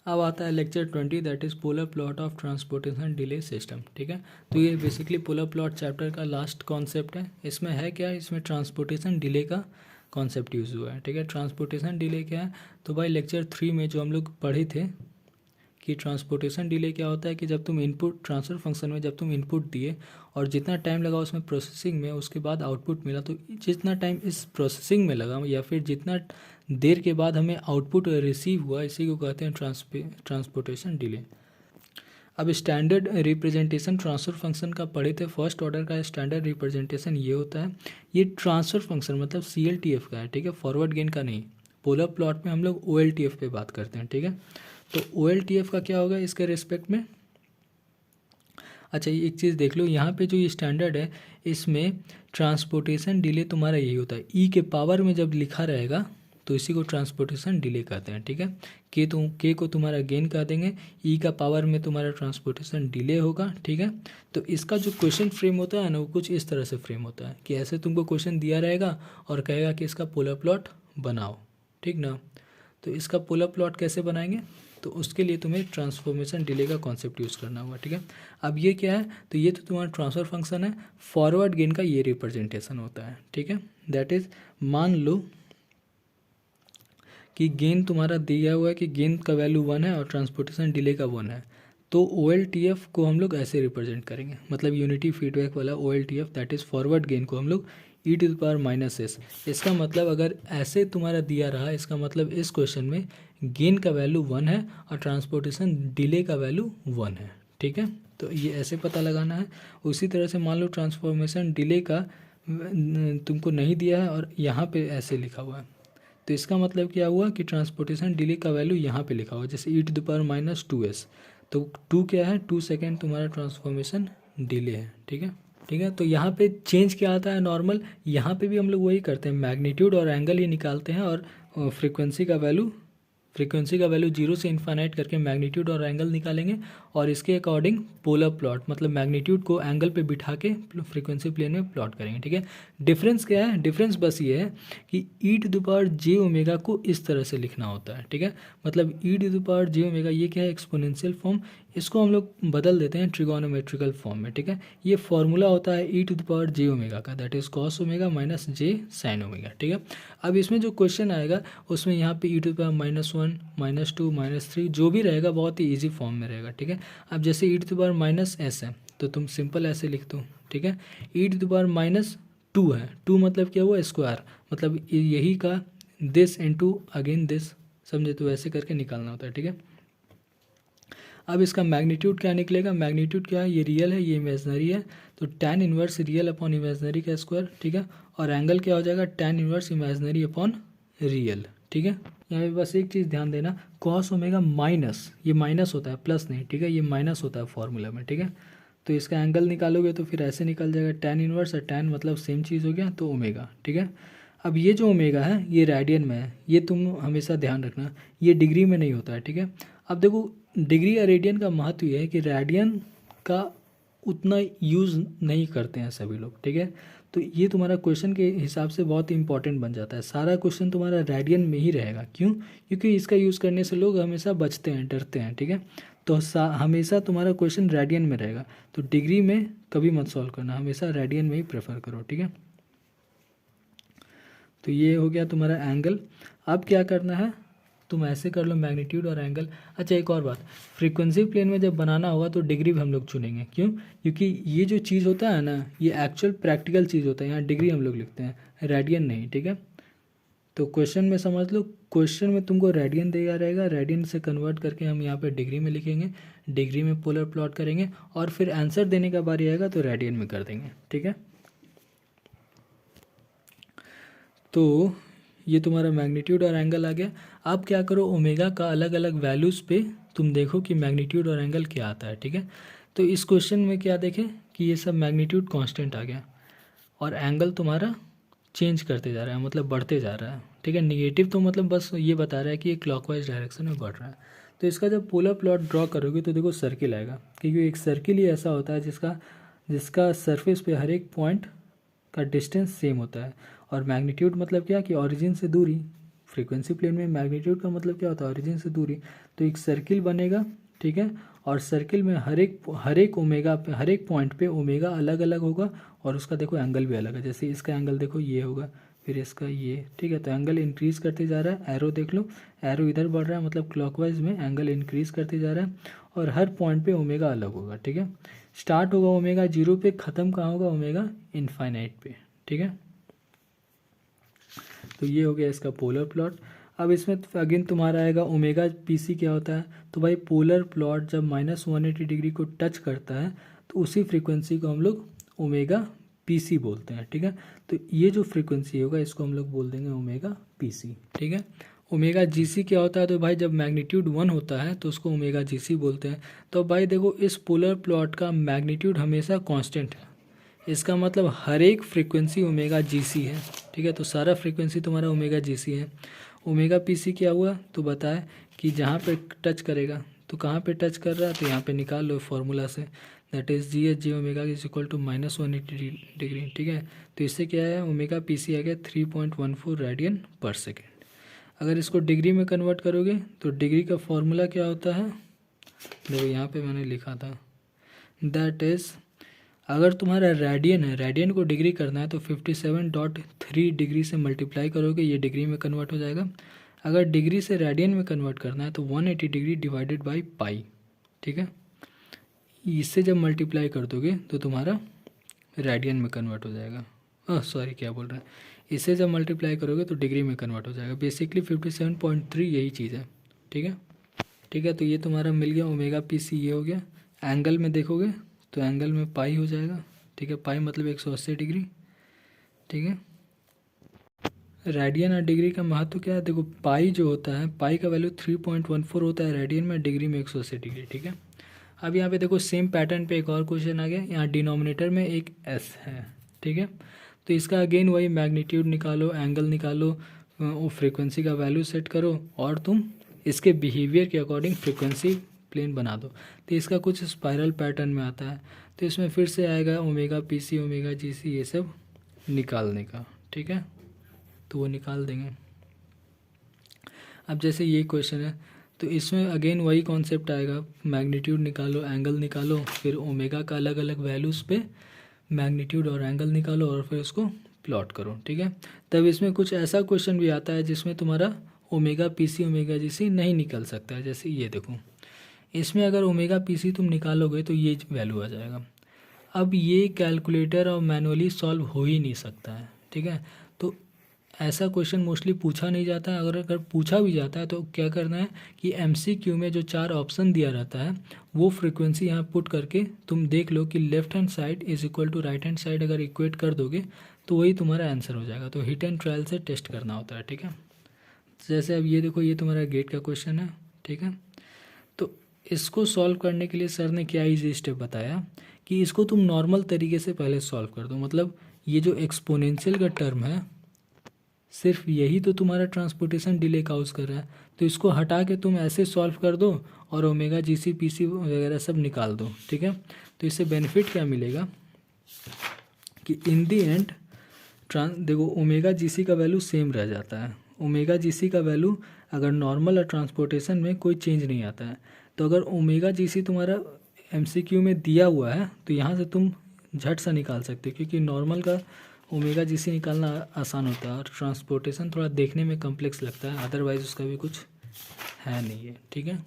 अब आता है lecture 20, that is polar plot of transportation delay system. ठीक है, तो ये बेसिकली पोलर प्लॉट चैप्टर का लास्ट कॉन्सेप्ट है। इसमें है क्या, इसमें ट्रांसपोर्टेशन डिले का कॉन्सेप्ट यूज़ हुआ है। ठीक है, ट्रांसपोर्टेशन डिले क्या है, तो भाई लेक्चर 3 में जो हम लोग पढ़े थे कि ट्रांसपोर्टेशन डिले क्या होता है कि जब तुम इनपुट ट्रांसफ़र फंक्शन में जब तुम इनपुट दिए और जितना टाइम लगा उसमें प्रोसेसिंग में, उसके बाद आउटपुट मिला, तो जितना टाइम इस प्रोसेसिंग में लगा या फिर जितना देर के बाद हमें आउटपुट रिसीव हुआ, इसी को कहते हैं ट्रांसपोर्टेशन डिले। अब स्टैंडर्ड रिप्रेजेंटेशन ट्रांसफ़र फंक्शन का पढ़े थे, फर्स्ट ऑर्डर का स्टैंडर्ड रिप्रेजेंटेशन ये होता है। ये ट्रांसफ़र फंक्शन मतलब CLTF का है। ठीक है, फॉरवर्ड गेन का नहीं। पोलर प्लॉट में हम लोग OLTF पे बात करते हैं। ठीक है, तो OLTF का क्या होगा इसके रिस्पेक्ट में। अच्छा, ये एक चीज़ देख लो, यहाँ पे जो ये स्टैंडर्ड है इसमें ट्रांसपोर्टेशन डिले तुम्हारा यही होता है, ई के पावर में जब लिखा रहेगा तो इसी को ट्रांसपोर्टेशन डिले कहते हैं। ठीक है, के को तुम्हारा गेन कह देंगे, ई का पावर में तुम्हारा ट्रांसपोर्टेशन डिले होगा। ठीक है, तो इसका जो क्वेश्चन फ्रेम होता है ना, वो कुछ इस तरह से फ्रेम होता है कि ऐसे तुमको क्वेश्चन दिया रहेगा और कहेगा कि इसका पोलर प्लॉट बनाओ। ठीक ना, तो इसका पोलर प्लॉट कैसे बनाएंगे, तो उसके लिए तुम्हें ट्रांसफॉर्मेशन डिले का कॉन्सेप्ट यूज़ करना होगा। ठीक है, अब ये क्या है, तो ये तो तुम्हारा ट्रांसफ़र फंक्शन है, फॉरवर्ड गेन का ये रिप्रेजेंटेशन होता है। ठीक है, दैट इज़ मान लो कि गेन तुम्हारा दिया हुआ है कि गेन का वैल्यू 1 है और ट्रांसपोर्टेशन डिले का 1 है, तो OLTF को हम लोग ऐसे रिप्रेजेंट करेंगे, मतलब यूनिटी फीडबैक वाला OLTF, that is forward gain को हम लोग e⁻⁻s। इसका मतलब अगर ऐसे तुम्हारा दिया रहा, इसका मतलब इस क्वेश्चन में गेन का वैल्यू 1 है और ट्रांसपोर्टेशन डिले का वैल्यू 1 है। ठीक है, तो ये ऐसे पता लगाना है। उसी तरह से मान लो ट्रांसफॉर्मेशन डिले का तुमको नहीं दिया है और यहाँ पे ऐसे लिखा हुआ है, तो इसका मतलब क्या हुआ कि ट्रांसपोर्टेशन डिले का वैल्यू यहाँ पे लिखा हुआ है, जैसे e⁻²s, तो 2 क्या है, 2 सेकेंड तुम्हारा ट्रांसफॉर्मेशन डिले है। ठीक है, ठीक है, तो यहाँ पे चेंज क्या आता है नॉर्मल, यहाँ पे भी हम लोग वही करते हैं, मैग्नीट्यूड और एंगल ही निकालते हैं और फ्रीक्वेंसी का वैल्यू 0 से इन्फानाइट करके मैग्नीट्यूड और एंगल निकालेंगे और इसके अकॉर्डिंग पोलर प्लॉट मतलब मैग्नीट्यूड को एंगल पे बिठा के फ्रीक्वेंसी प्लेन में प्लॉट करेंगे। ठीक है, डिफरेंस क्या है, डिफरेंस बस ये है कि e⁻j⍵ को इस तरह से लिखना होता है। ठीक है, मतलब e⁻j⍵ ये क्या है, एक्सपोनेंशियल फॉर्म, इसको हम लोग बदल देते हैं ट्रिगोनोमेट्रिकल फॉर्म में। ठीक है, ये फॉर्मूला होता है e⁻j⍵ का, that is cos ω minus j sin ω। ठीक है, अब इसमें जो क्वेश्चन आएगा उसमें यहाँ पे e⁻⁻1 -2 -3 जो भी रहेगा बहुत ही ईजी फॉर्म में रहेगा। ठीक है, अब जैसे e⁻s है तो तुम सिंपल ऐसे लिख दो। ठीक है, e⁻2 है, 2 मतलब क्या हुआ, स्क्वायर, मतलब यही का दिस इनटू अगेन दिस, समझे, तो ऐसे करके निकालना होता है। ठीक है, अब इसका मैग्नीट्यूड क्या निकलेगा, मैग्नीट्यूड क्या है, ये रियल है ये इमेजनरी है, तो tan inverse real upon imaginary का स्क्वायर। ठीक है, और एंगल क्या हो जाएगा, tan inverse imaginary upon real. ठीक है, यहाँ पे बस एक चीज़ ध्यान देना, cos ω माइनस, ये माइनस होता है प्लस नहीं। ठीक है, ये माइनस होता है फॉर्मूला में। ठीक है, तो इसका एंगल निकालोगे तो फिर ऐसे निकल जाएगा, tan इनवर्स और tan मतलब सेम चीज़ हो गया, तो ओमेगा। ठीक है, अब ये जो ओमेगा है ये रेडियन में है, ये तुम हमेशा ध्यान रखना, ये डिग्री में नहीं होता है। ठीक है, अब देखो डिग्री या रेडियन का महत्व ये है कि रेडियन का उतना यूज़ नहीं करते हैं सभी लोग। ठीक है, तो ये तुम्हारा क्वेश्चन के हिसाब से बहुत इंपॉर्टेंट बन जाता है, सारा क्वेश्चन तुम्हारा रेडियन में ही रहेगा। क्यों, क्योंकि इसका यूज़ करने से लोग हमेशा बचते हैं, डरते हैं। ठीक है, तो हमेशा तुम्हारा क्वेश्चन रेडियन में रहेगा, तो डिग्री में कभी मत सॉल्व करना, हमेशा रेडियन में ही प्रेफर करो। ठीक है, तो ये हो गया तुम्हारा एंगल। अब क्या करना है, तुम ऐसे कर लो मैग्नीट्यूड और एंगल। अच्छा, एक और बात, फ्रीक्वेंसी प्लेन में जब बनाना होगा तो डिग्री भी हम लोग चुनेंगे। क्यों, क्योंकि ये जो चीज़ होता है ना, ये एक्चुअल प्रैक्टिकल चीज़ होता है, यहाँ डिग्री हम लोग लिखते हैं, रेडियन नहीं। ठीक है, तो क्वेश्चन में समझ लो, क्वेश्चन में तुमको रेडियन दिया रहेगा, रेडियन से कन्वर्ट करके हम यहाँ पे डिग्री में लिखेंगे, डिग्री में पोलर प्लॉट करेंगे और फिर आंसर देने का बारी आएगा तो रेडियन में कर देंगे। ठीक है, तो ये तुम्हारा मैग्नीट्यूड और एंगल आ गया। अब क्या करो, ओमेगा का अलग अलग वैल्यूज़ पे तुम देखो कि मैग्नीट्यूड और एंगल क्या आता है। ठीक है, तो इस क्वेश्चन में क्या देखें कि ये सब मैग्नीट्यूड कांस्टेंट आ गया और एंगल तुम्हारा चेंज करते जा रहा है, मतलब बढ़ते जा रहा है। ठीक है, निगेटिव तो मतलब बस ये बता रहा है कि ये क्लॉकवाइज डायरेक्शन में बढ़ रहा है। तो इसका जब पोलर प्लॉट ड्रॉ करोगे तो देखो सर्किल आएगा, क्योंकि एक सर्किल ही ऐसा होता है जिसका सरफेस पे हर एक पॉइंट का डिस्टेंस सेम होता है। और मैग्नीट्यूड मतलब क्या कि ओरिजिन से दूरी, फ्रीक्वेंसी प्लेन में मैग्नीट्यूड का मतलब क्या होता है, ओरिजिन से दूरी। तो एक सर्किल बनेगा, ठीक है, और सर्किल में हर एक ओमेगा पे, हर एक पॉइंट पे ओमेगा अलग अलग होगा और उसका देखो एंगल भी अलग है। जैसे इसका एंगल देखो ये होगा, फिर इसका ये, ठीक है। तो एंगल इंक्रीज करते जा रहा है, एरो देख लो, एरो इधर बढ़ रहा है, मतलब क्लॉकवाइज में एंगल इंक्रीज करते जा रहा है और हर पॉइंट पे ओमेगा अलग होगा, ठीक है। स्टार्ट होगा ओमेगा 0 पे, ख़त्म कहाँ होगा, ओमेगा इनफाइनाइट पे, ठीक है। तो ये हो गया इसका पोलर प्लॉट। अब इसमें अगेन तुम्हारा आएगा ओमेगा पीसी क्या होता है। तो भाई पोलर प्लॉट जब -180 डिग्री को टच करता है तो उसी फ्रीक्वेंसी को हम लोग ओमेगा पीसी बोलते हैं, ठीक है। तो ये जो फ्रीक्वेंसी होगा इसको हम लोग बोल देंगे ओमेगा पीसी, ठीक है। ओमेगा जीसी क्या होता है, तो भाई जब मैग्नीट्यूड 1 होता है तो उसको ओमेगा जीसी बोलते हैं। तो भाई देखो इस पोलर प्लॉट का मैग्नीट्यूड हमेशा कांस्टेंट है, इसका मतलब हर एक फ्रीक्वेंसी ओमेगा जीसी है, ठीक है। तो सारा फ्रीक्वेंसी तुम्हारा ओमेगा जीसी है। ओमेगा पीसी क्या हुआ, तो बताए कि जहाँ पे टच करेगा, तो कहाँ पे टच कर रहा है, तो यहाँ पे निकाल लो फार्मूला से, that is g h g omega is equal to -180 degree, ठीक है। तो इससे क्या है, ओमेगा पीसी आ गया 3.14 रेडियन पर सेकेंड। अगर इसको डिग्री में कन्वर्ट करोगे तो डिग्री का फॉर्मूला क्या होता है, देखो यहाँ पे मैंने लिखा था, दैट इज़, अगर तुम्हारा रेडियन है, रेडियन को डिग्री करना है तो 57.3 डिग्री से मल्टीप्लाई करोगे, ये डिग्री में कन्वर्ट हो जाएगा। अगर डिग्री से रेडियन में कन्वर्ट करना है तो 180 डिग्री डिवाइडेड बाई पाई, ठीक है। इससे जब मल्टीप्लाई कर दोगे तो तुम्हारा रेडियन में कन्वर्ट हो जाएगा, सॉरी क्या बोल रहा है, इससे जब मल्टीप्लाई करोगे तो डिग्री में कन्वर्ट हो जाएगा। बेसिकली 57.3 यही चीज़ है, ठीक है, ठीक है। तो ये तुम्हारा मिल गया ओमेगा पीसी, ये हो गया। एंगल में देखोगे तो एंगल में पाई हो जाएगा, ठीक है, पाई मतलब 180 डिग्री, ठीक है। रेडियन और डिग्री का महत्व क्या है, देखो पाई जो होता है, पाई का वैल्यू 3.14 होता है रेडियन में, डिग्री में 180 डिग्री, ठीक है। अब यहाँ पे देखो सेम पैटर्न पे एक और क्वेश्चन आ गया, यहाँ डिनोमिनेटर में एक एस है, ठीक है। तो इसका अगेन वही मैग्नीट्यूड निकालो, एंगल निकालो, वो फ्रीक्वेंसी का वैल्यू सेट करो और तुम इसके बिहेवियर के अकॉर्डिंग फ्रीक्वेंसी प्लेन बना दो। तो इसका कुछ स्पाइरल पैटर्न में आता है, तो इसमें फिर से आएगा ओमेगा पीसी, ओमेगा जीसी, ये सब निकालने का, ठीक है। तो वो निकाल देंगे। अब जैसे ये क्वेश्चन है तो इसमें अगेन वही कॉन्सेप्ट आएगा, मैग्नीट्यूड निकालो, एंगल निकालो, फिर ओमेगा का अलग अलग वैल्यूज़ पे मैग्नीट्यूड और एंगल निकालो और फिर उसको प्लॉट करो, ठीक है। तब इसमें कुछ ऐसा क्वेश्चन भी आता है जिसमें तुम्हारा ओमेगा पीसी, ओमेगा जीसी नहीं निकल सकता है। जैसे ये देखो, इसमें अगर ओमेगा पीसी तुम निकालोगे तो ये वैल्यू आ जाएगा। अब ये कैलकुलेटर और मैनुअली सॉल्व हो ही नहीं सकता है, ठीक है। तो ऐसा क्वेश्चन मोस्टली पूछा नहीं जाता है। अगर पूछा भी जाता है तो क्या करना है कि एमसीक्यू में जो 4 ऑप्शन दिया रहता है वो फ्रीक्वेंसी यहाँ पुट करके तुम देख लो कि left hand side is equal to right hand side, अगर इक्वेट कर दोगे तो वही तुम्हारा आंसर हो जाएगा। तो हिट एंड ट्रायल से टेस्ट करना होता है, ठीक है। जैसे अब ये देखो, ये तुम्हारा गेट का क्वेश्चन है, ठीक है। तो इसको सॉल्व करने के लिए सर ने क्या ईजी स्टेप बताया कि इसको तुम नॉर्मल तरीके से पहले सॉल्व कर दो। मतलब ये जो एक्सपोनेंशियल का टर्म है, सिर्फ यही तो तुम्हारा ट्रांसपोर्टेशन डिले काउज कर रहा है, तो इसको हटा के तुम ऐसे सॉल्व कर दो और ओमेगा जीसी पीसी वगैरह सब निकाल दो, ठीक है। तो इससे बेनिफिट क्या मिलेगा कि इन दी एंड देखो ओमेगा जीसी का वैल्यू सेम रह जाता है। ओमेगा जीसी का वैल्यू अगर नॉर्मल और ट्रांसपोर्टेशन में कोई चेंज नहीं आता है, तो अगर ओमेगा जीसी तुम्हारा एमसीक्यू में दिया हुआ है तो यहाँ से तुम झट सा निकाल सकते हो, क्योंकि नॉर्मल का ओमेगा जीसी निकालना आसान होता है और ट्रांसपोर्टेशन थोड़ा देखने में कॉम्प्लेक्स लगता है, अदरवाइज उसका भी कुछ है नहीं है, ठीक है।